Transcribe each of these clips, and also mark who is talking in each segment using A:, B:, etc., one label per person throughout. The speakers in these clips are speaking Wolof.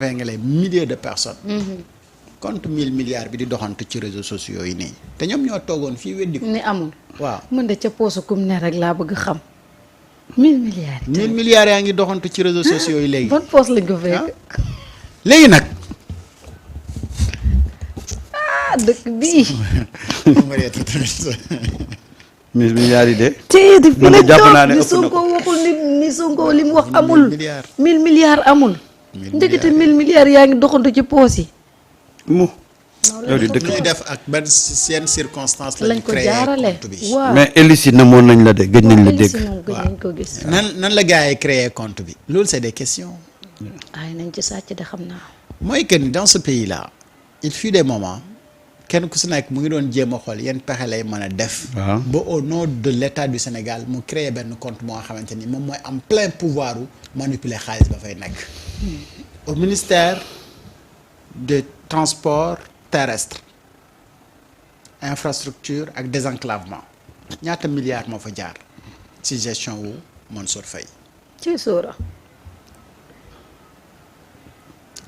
A: les milliers de personnes. compte 1000 milliards bi di doxantu ci réseaux sociaux yi nii. te ñoom ñoo toogoon fii weddi ko.
B: ni amul.
A: waaw
B: mën de ca poosu kum ne rek laa bëgg xam. 1000 milliards.
A: 1000 milliards yaa ngi doxantu ci réseaux sociaux yi léegi.
B: ban poos lañ ko fekk.
A: léegi nag.
B: dëkk bii.
C: 1000 milliards yi de.
B: te di fi
C: man
B: la
C: de jàpp naa
B: toog
C: ne
B: ni
C: ëpp na
B: Sonko
C: ko.
B: waxul ni Sonko li mu wax amul.
A: 1000
B: milliards amul.
A: 1000
B: ndekete
A: milliards
B: 1000 milliards yaa ngi doxantu ci poos yi.
C: mu yow di dëkk
A: ñuy def ak ban seen circonstance
B: lañ
A: lañ
B: ko
A: créé
B: jaarale
A: compte bi.
B: waaw.
C: mais Elissi na moon nañ la de gëj nañ la dégg.
B: moom gëj nañ ko gis.
A: nan la gars yi créé compte bi. loolu c'est des questions.
B: ay nañ ci sàcc de xam naa.
A: mooy que ni dans ce pays là il fut des moments kenn ku si nekk mu ngi doon jéem a xool yan pexe lay mën a def.
C: waaw.
A: ba au nom de l'état du Sénégal mu créé benn compte moo xamante ni moom mooy am plein pouvoir u manipuler xaalis ba fay nekk. au ministère des transports terrestres infrastructure ak désenclavement ñaata milliards moo fa jaar ci gestion wu Mansour Faye.
B: ci sóora.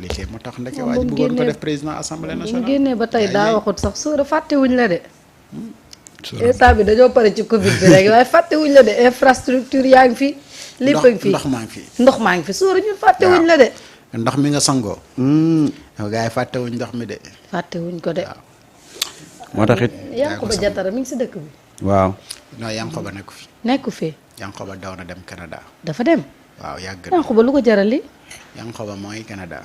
A: liggéey moo tax ndeke
B: moom
A: waa ji
B: bu mu
A: bëggoon ko
B: génnee-
A: def président assemblée
B: bu mu
A: nationale.
B: génnee ba tey
A: Ay,
B: daa
A: léegi-
B: waxut sax sóora fàttewuñ la de. état bi dañoo pare ci Covid bi rek waaye fàttewuñ la de infrastructure yaa ngi fi. lépp a ngi fi
A: ndox maa ngi fi.
B: ndox maa ngi fi sóora ñun fàttewuñ la de.
A: ndox mi nga sangoo. yow gars yi fàttewuñ ndox mi de.
B: fàttewuñ ko de.
C: moo tax it.
B: Yankuba Diattara mi ngi si dëkk bi.
C: waaw.
A: non Yankoba nekk fi.
B: nekku fee.
A: Yankoba daw na dem Canada.
B: dafa dem.
A: waaw yàgg na.
B: Yankuba lu ko jaral li.
A: Yankoba moo ngi Canada.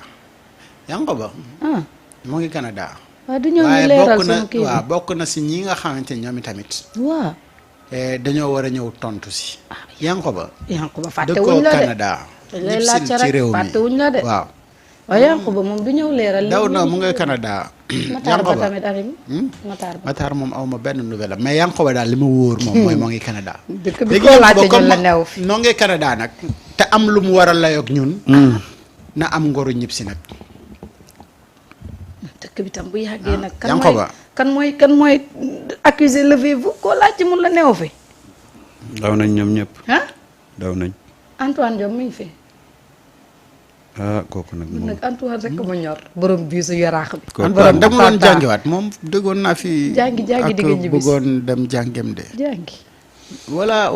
A: Yankoba
B: ah
A: moo ngi Canada.
B: waaye du ñëw ñu
A: waaye
B: leeral
A: bokk na
B: sunu kii
A: waaw
B: bi.
A: bokk na si ñi nga xamante ni ñoom itamit
B: waaw.
A: dañoo war a ñëw tontu si. Yankoba.
B: Yankuba
A: dëkkoo
B: fàttewuñ la de.
A: Canada.
B: dañ lay
A: ñibbisi
B: laajte
A: ci
B: rek
A: réew mi
B: fàttewuñ la de.
A: waaw.
B: waaye Yankuba moom du ñëw leeral. li
A: daw na mu nga Canada.
B: Matar Ba tamit arim. Matar Ba.
A: Matar moom aw ma benn nouvelle mais Yankoba daal li ma wóor moom mooy moo ngi Canada.
B: dëkk bi
A: léegi
B: koo
A: Yankoba
B: laajte ñun
A: comme
B: la new fi.
A: noo ngi Canada nag. te am lu mu war a layoog ñun. na am ngoru ñib si nag.
B: dëkk bi tam bu yàggee nag.
A: Yankoba.
B: kan mooy accusé levez-vous koo laajte mun la new fi.
C: daw nañ ñoom ñëpp.
B: ah
C: daw nañ.
B: Antoine Diome mi ngi fi.
C: ah kooku nag moom.
B: nag Antoine rek ma ñor. borom biisu yaraax bi.
C: Kon
A: Antoine dama doon
B: tata.
A: jàngiwaat moom déggoon naa fi.
B: Jàngi
A: ak
B: digga ñibbisi.
A: bëggoon dem jàngem de.
B: jàngi.
A: voilà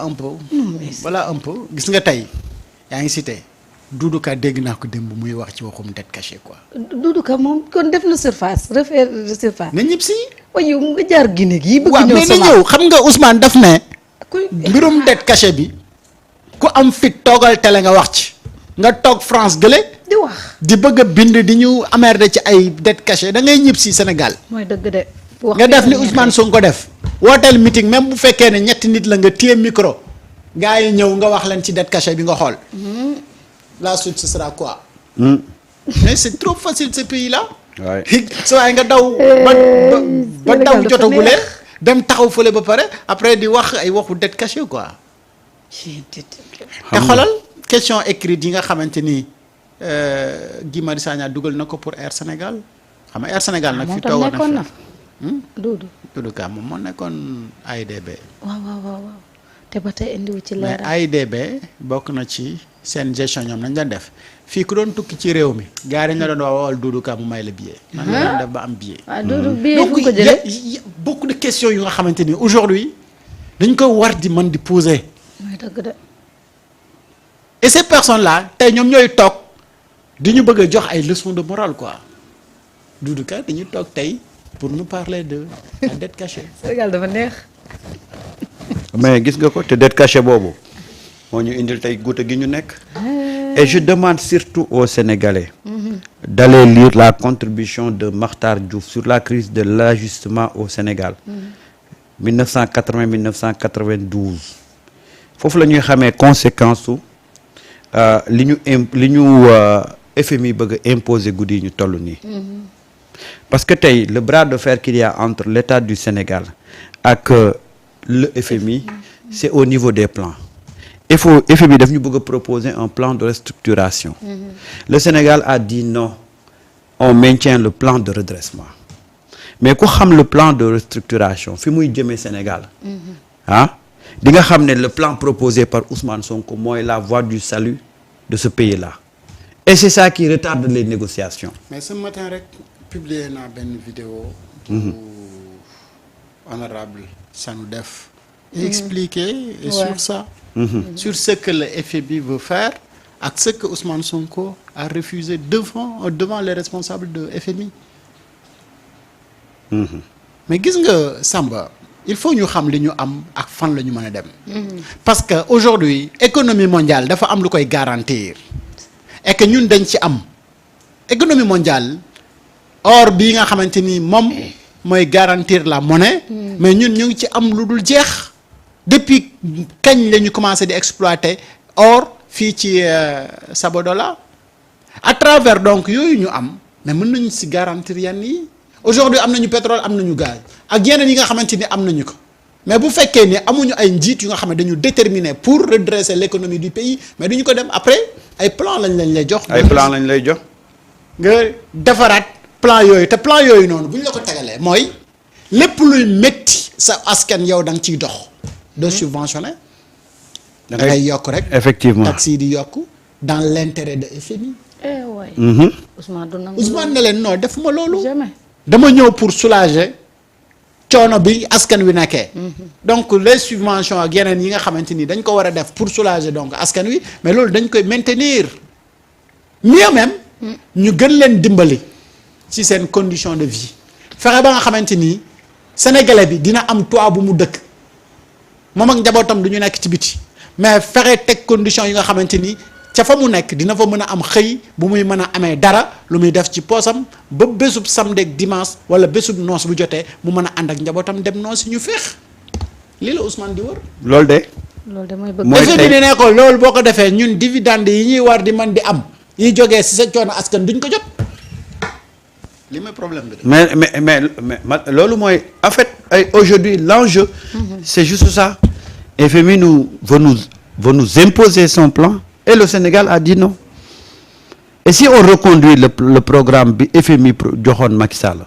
A: un peu. voilà un peu gis nga tey yaa ngi cité Doudou Ka dégg naa ko démb muy wax ci waxum dette cachée quoi.
B: Doudou Ka moom kon def na surface refaire surface.
A: na ñëpp si.
B: waaye yow mu nga jaar Guinée gii bëgg
A: waaw
B: ñëw
A: mais na
B: sama.
A: ñëw xam nga Ousmane daf ne.
B: kuy
A: mbirum dette cachée bi ku am fit toogal télé nga wax ci. nga toog France gële.
B: di wax.
A: di bëgg a bind di ñu emmerder ci ay dette cachée da ngay ñëpp si Sénégal.
B: mooy dëgg de. wax
A: nga def ni
B: dëgg
A: Ousmane Sonko def. wooteel meeting même bu fekkee ne ñetti nit la nga téye micro. gars yi ñëw nga wax leen ci dette cachée bi nga xool. la suite ce sera quoi. mais c'est trop facile ce pays là.
C: waay.
A: soo waaye nga daw. ba daw
B: Sénégal dafa
A: jotagulee.
B: neex.
A: dem taxaw fële ba pare après di wax ay waxu dette cachée quoi. te xoolal question écrite yi nga xamante ni Guy Marius Sagna dugal na ko pour Air Sénégal xam nga Air Sénégal nag.
B: moom
A: fi
B: tam
A: toogoon
B: nekkoon na
A: na
B: fa.
A: fi
B: Doudou.
A: Doudou Ka moom moo nekkoon AIBD.
B: waaw. te ba tey indiwu ci
A: mais
B: leeral.
A: AIBD bokk na ci seen gestion ñoom nañ doon def fii ku doon tukki ci réew mi gars yi dañ la doon wawal Doudou Ka mu may la billet. nan la doon def ba am billet.
B: waaw Doudou bii fu
A: donc
B: mu ko
A: y a
B: jëlee.
A: beaucoup de questions yu nga xamante ni aujourd'hui dañ ko war di mën di poser.
B: mooy dëgg de.
A: et ces personnes là tey ñoom ñooy toog di ñu bëgg a jox ay leçons de morale quoi Doudou Ka dañuy toog tey pour nous parler de la dette cachée.
B: Sénégal dafa neex.
C: mais gis nga ko te dette cachée boobu moo ñu indil tey guute gi ñu nekk. et je demande surtout aux Sénégalais. d'aller lire la contribution de Makhtar Diouf sur la crise de l'ajustement au Sénégal. 1980-1992 foofu la ñuy xamee conséquence su li ñu FMI bëgg a imposer guddi yi ñu toll nii. parce que tey le bras de fer qu'il y a entre l'État du Sénégal ak le FMI c'est au niveau des plans. FMI daf ñu bëgg a proposer un plan de restructuration. Le Sénégal a dit non, on maintient le plan de redressement. mais ku xam le plan de restructuration fi muy jëmee Sénégal. di nga xam ne le plan proposé par Ousmane Sonko mooy la voie du salut de ce pays-là. et c'est ça qui retarde les négociations.
A: mais ce matin rek publier naa benn vidéo bu honorable Sanu def expliquer sur ça sur ce que le FMI veut faire ak ce que Ousmane Sonko a refusé devant les responsables de FMI mais gis nga Samba il faut ñu xam li ñu am ak fan la ñu mën a dem parce que aujourd'hui économie mondiale dafa am lu koy garantir et que ñun dañ ci am économie mondiale or bii nga xamante ni moom mooy garantir la monnaie mais ñun ñu ngi ci am lu dul jeex depuis kañ la ñu commencé di exploiter or fii ci Sabodola à travers donc yooyu ñu am mais mën nañu si garantir yenn yi aujourd'hui am nañu pétrole am nañu gaz ak yeneen yi nga xamante ni am nañu ko mais bu fekkee ni amuñu ay njiit yu nga xam ne dañu déterminer pour redresser l'économie du pays mais duñu ko dem après ay plan lañ lay jox.
C: ay plan lañ lay jox.
A: nga defaraat plan yooyu te plan yooyu noonu bu ñu la ko tegalee mooy lépp luy métti sa askan yow da nga ciy dox. de subventionner. da ngay yokk rek.
C: effectivement
A: taxes yi di yokk dans l'intérêt de FMI.
B: waay. Ousmane du nangu
A: Ousmane ne leen non defuma loolu.
B: jamais.
A: dama ñëw pour soulager coono bi askan wi nekkee. donc les subventions ak yeneen yi nga xamante ni dañ ko war a def pour soulager donc askan wi mais loolu dañ koy maintenir mieux même. ñu gën leen dimbali ci seen condition de vie fexe ba nga xamante ni sénégalais bi dina am toit bu mu dëkk moom ak njabootam du ñu nekk ci biti mais fexe teg condition yi nga xamante ni ca fa mu nekk dina fa mën a am xëy bu muy mën a amee dara lu muy def ci poosam ba bésub samedi ak dimanche wala bésub noos bu jotee mu mën a ànd ak njabootam dem noos ñu féex lii la Ousmane di wër.
C: loolu de.
B: loolu de mooy bëgg.
C: mooy
A: FMI di ne ko loolu boo ko defee ñun dividende yi ñuy war di mën di am yi jógee si sa coono askan duñ ko jot li mooy problème bi.
C: mais loolu mooy en fait aujourd'hui l'enjeu c'est juste ça. FMI veut nous imposer son plan et le Sénégal a dit non et si on reconduit le programme bi FMI joxoon Macky Sall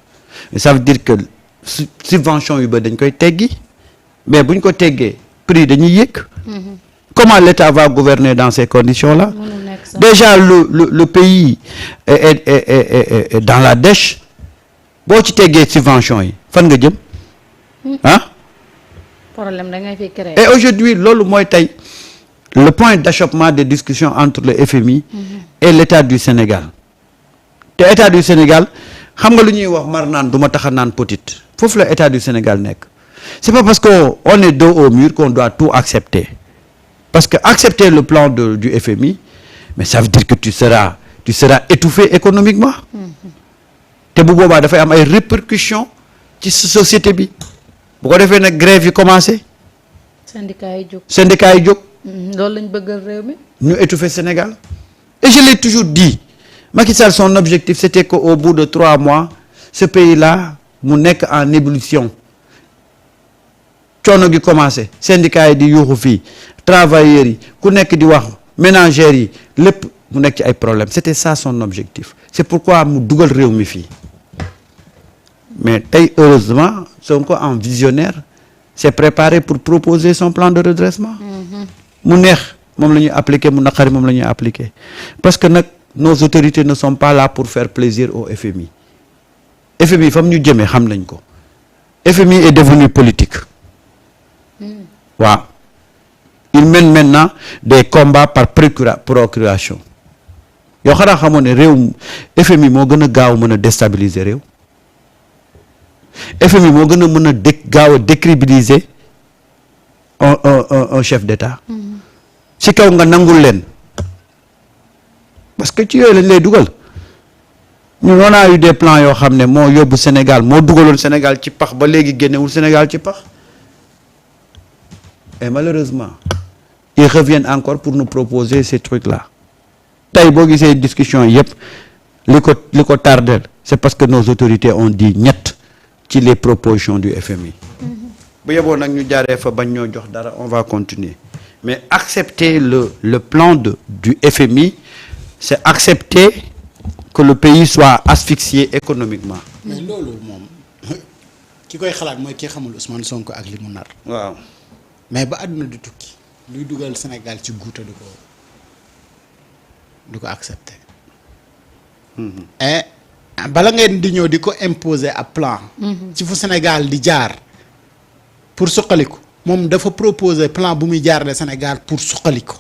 C: ça veut dire que subvention yu ba dañ koy teggi mais buñ ko teggee prix dañuy yéeg. Comment l'État va gouverner dans ces conditions-là? Déjà le pays est dans la dèche boo ci teggee subvention yi fan nga jëm ah.
B: problème da ngay fi créer.
C: Et aujourd'hui loolu mooy tey le point d'achoppement des discussions entre le FMI et l'État du Sénégal te État du Sénégal xam nga lu ñuy wax mar naan du ma tax a naan petite foofu la État du Sénégal nekk c'est pas parce que on est dos au mur qu'on doit tout accepter parce que accepter le plan du FMI mais ça veut dire que tu seras étouffé économiquement te bu boobaa dafay am ay répercussions ci société bi bu ko defee nag grève yi commencé.
B: syndicat yi jóg. loolu lañ bëggal réew mi.
C: ñu étouffer Sénégal et je l'ai toujours dit Macky Sall son objectif c'était qu'au bout de 3 mois ce pays-là mu nekk en ébullition coono gi commencé syndicats yi di yuuxu fii travailleurs yi ku nekk di wax ménagères yi lépp mu nekk ci ay problèmes c'était ça son objectif c'est pourquoi mu dugal réew mi fii mais tey heureusement Sonko en visionnaire s'est préparé pour proposer son plan de redressement mu neex moom la ñuy appliquer mu naqari moom la ñuy appliquer parce que nag nos autorités ne sont pas là pour faire plaisir au FMI FMI fam ñu jëmee xam nañ ko FMI est devenu politique waaw il mène maintenant des combats par procuration yoo xanaa xamoon ne réew FMI moo gën a gaaw mën a déstabiliser réew FMI moo gën a mën a gaaw a décrédibiliser un chef d'État ci kaw nga nangul leen parce que ci yooyu lañ lay dugal ñun on a eu des plans yoo xam ne moo yóbbu Sénégal moo dugaloon Sénégal ci pax ba léegi génnewul Sénégal ci pax et malheureusement ils reviennent encore pour nous proposer ces trucs-là tey boo gisee discussion yëpp li ko tardel c'est parce que nos autorités ont dit ñett ci les propositions du FMI bu yeboo nag ñu jaaree fa bañ ñoo jox dara on va continuer mais accepter le plan du FMI c'est accepter que le pays soit asphyxié économiquement.
A: mais loolu moom ki koy xalaat mooy ki xamul Ousmane Sonko ak li mu nar.
C: waaw
A: mais ba àdduna di tukki luy dugal Sénégal ci guuta du ko accepter et bala ngeen di ñëw di ko imposer ab plan. ci fu Sénégal di jaar pour suqaliku moom dafa proposer plan bu muy jaarale Sénégal pour suqaliku.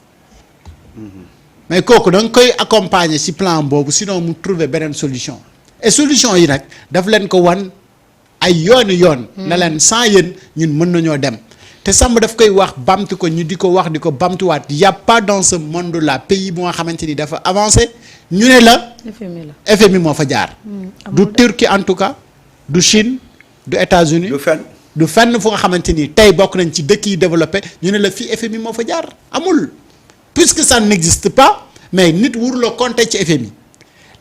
A: mais kooku da nga koy accompagner ci plan boobu sinon mu trouver beneen solution et solution yi nag daf leen ko wan ay yoon. na leen sans yéen ñun mën nañoo dem. te Samba daf koy wax bamtu ko ñu di ko wax di ko bamtuwaat y a pas dans ce monde là pays bu nga xamante ni dafa avancé ñu ne la. FMI moo fa jaar. du Turquie en tout cas du Chine du États-Unis du fenn fu nga xamante ni tey bokk nañ ci dëkk yi développé ñu ne la fii FMI moo fa jaar amul. puisque ça n'existe pas mais nit wurloo compter ci FMI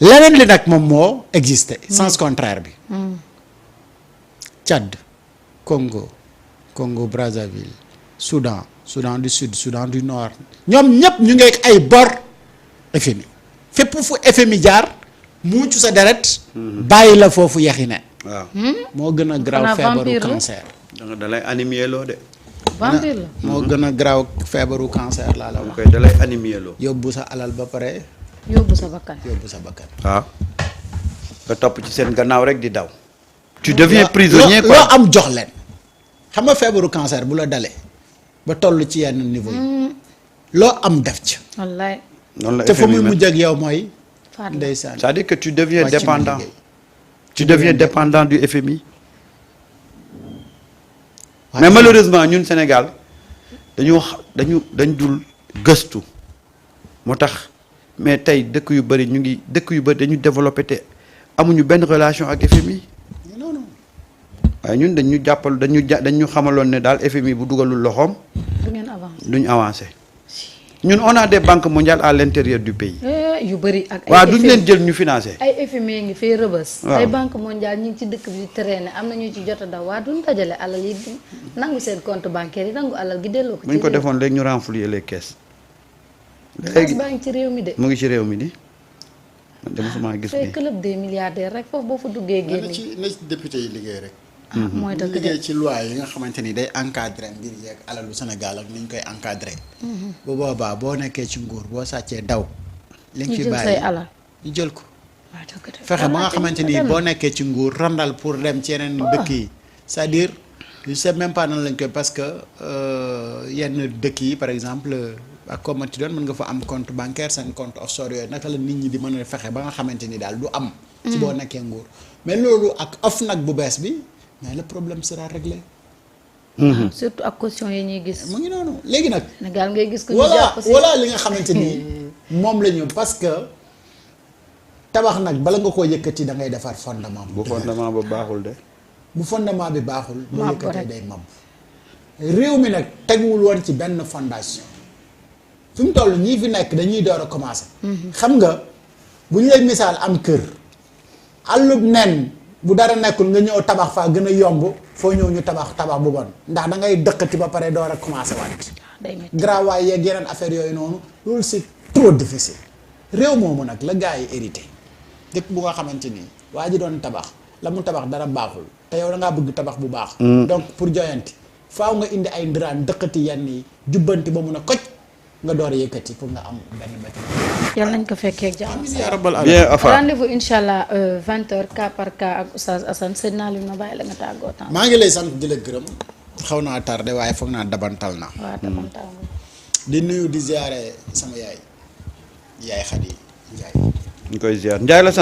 A: leneen li nag moom moo existé sens contraire bi. Tchad Congo Brazzaville Soudan du Sud Soudan du Nord ñoom ñëpp ñu ngi ay bor FMI fépp fu FMI jaar muucu sa deret bàyyi la foofu yaxi ne
C: waaw
A: moo gën a garaaw feebaru cancer
C: da lay animé loo de
B: vampire la
A: moo gën a garaaw feebaru cancer laa la wax
C: koy da lay animé loo
A: yóbbu sa alal ba pare
B: yóbbu sa bakkan
C: waaw nga topp ci seen gannaaw rek di daw tu deviens prisonnier quoi
A: loo am jox leen xam nga feebaru cancer bu la dalee ba toll ci yenn niveau yi loo am def ci
B: wallaay
C: noonu la
A: te fa muy mujj ak yow mooy ndeysaan
C: c'est-à-dire que tu deviens dépendant dépendant du FMI mais malheureusement ñun Sénégal dañu dul gëstu moo tax mais tey dëkk yu bëri dañu développé te amuñu benn relation ak FMI waaye ñun dañu jàppal dañu xamaloon ne daal FMI bu dugalul loxoom duñ avancé ñun on a des banques mondiales à l'intérieur du pays
B: yu bëri ak
C: waaw duñ leen jël ñu financé
B: ay FMI ngi fay rëbës ay banque mondiale ñu ngi ci dëkk bi di traîner am na ñu ci jot a daw waa duñ dajale alal yi nangu seen compte bancaire yi nangu alal gi delloo ko ci
C: bu ñu ko defoon léegi ñu renflouer les caisses
B: léegi baa ngi ci réew mi de
C: mu ngi ci réew mi di man de mosuma gis
B: fay club des milliardaires rek foofu boo fa duggee génn
A: na ci député yi liggéey rek
B: mooy dëgg
A: liggéey ci loi yi nga xamante ni day encadré mbir yeeg alalu Sénégal ak ni ñu koy encadré bu boobaa boo nekkee ci nguur boo sàccee daw li nga fi bàyyi ñu jël ko fexe ba nga xamante ni boo nekkee ci nguur randal pour dem ci yeneen dëkk yi c'est-à-dire je sais même pas nan lañ koy parce que yenn dëkk yi par exemple ak comme ti doon mën nga fa am compte bancaire seen compte offshore yooyu naka la nit ñi di mën a fexe ba nga xamante ni daal du am ci boo nekkee nguur mais loolu ak OFNAC bu bees bi mais le problème sera réglé.
B: surtout ak caution yi ñuy gis.
A: mu ngi noonu léegi nag.
B: Sénégal ngay gis ko ñu jàpp si
A: voilà li nga xamante ni moom la ñu parce que tabax nag bala nga koo yëkkati da ngay defar fondement.
C: bu fondement ba baaxul de.
A: bu fondement bi baaxul. boo yëkkatee day mab. réew mi nag teguwul woon ci benn fondation. fi mu toll ñii fi nekk dañuy door a commencer. xam nga bu ñu lay misaal am kër. àllub nen. bu dara nekkul nga ñëw tabax faa gën a yomb foo ñëw ñu tabax bu bon ndax da ngay dëkkati ba pare door a commencé waat grawwaay yeeg yeneen affaire yooyu noonu loolu c'est trop difficile réew moomu nag la gars yi hérité dëkk bu nga xamante ni waa ji doon tabax la mu tabax dara baaxul te yow da ngaa bëgg tabax bu baax donc pour joyanti faaw nga indi ay ndiraan dëkkati yenn yi jubbanti ba mun a koj nga door a yëkkati pour nga am benn bâtiment.
B: yàlla nañ ko fekkee ak jàmm.
C: bien Afa
B: rendez-vous incha allah 20h cas par cas ak Oustaz Assane sëñ naa lim na bàyyi la nga tàggoo temps.
A: maa ngi lay sant di la gërëm xaw naa tardé waaye foog naa dabantal na.
B: waaw dabantal na.
A: di nuyu di ziare sama yaay Khady Ndiaye.
C: ñu koy ziar Ndiaye la sant.